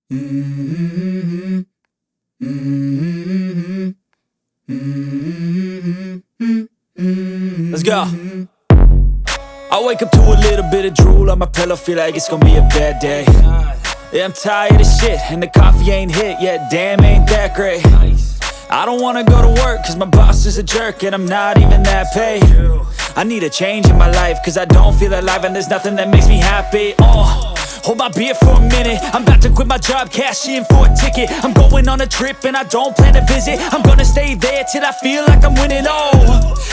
Mm-hmm. Mm-hmm. Mm-hmm. Let's go. I wake up to a little bit of drool on my pillow, feel like it's gonna be a bad day. Yeah, I'm tired of shit, and the coffee ain't hit yet, damn, ain't that great. I don't wanna go to work, cause my boss is a jerk, and I'm not even that paid. I need a change in my life, cause I don't feel alive, and there's nothing that makes me happy. Hold my beer for a minute, I'm about to quit my job, cash in for a ticket. I'm going on a trip and I don't plan to visit. I'm gonna stay there till I feel like I'm winning,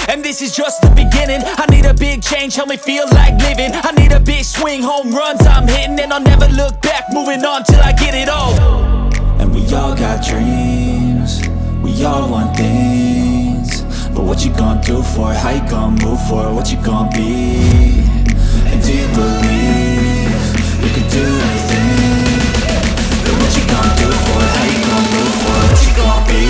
and this is just the beginning. I need a big change, help me feel like living. I need a big swing, home runs I'm hitting, and I'll never look back, moving on till I get it all. And we all got dreams, we all want things, but what you gonna do for it? How you gonna move for it? What you gonna be? And do you believe you can do anything? But what you gonna do for it? How you gonna move for it? What you gonna be?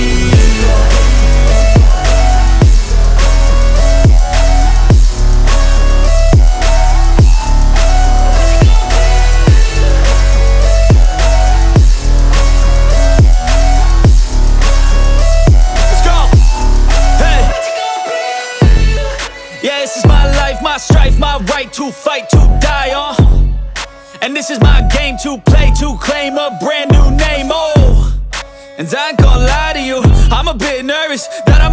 Yeah, this is my life, my strife, my right to fight, to die on. And this is my game to play, to claim a brand new name, And I ain't gonna lie to you, I'm a bit nervous that I might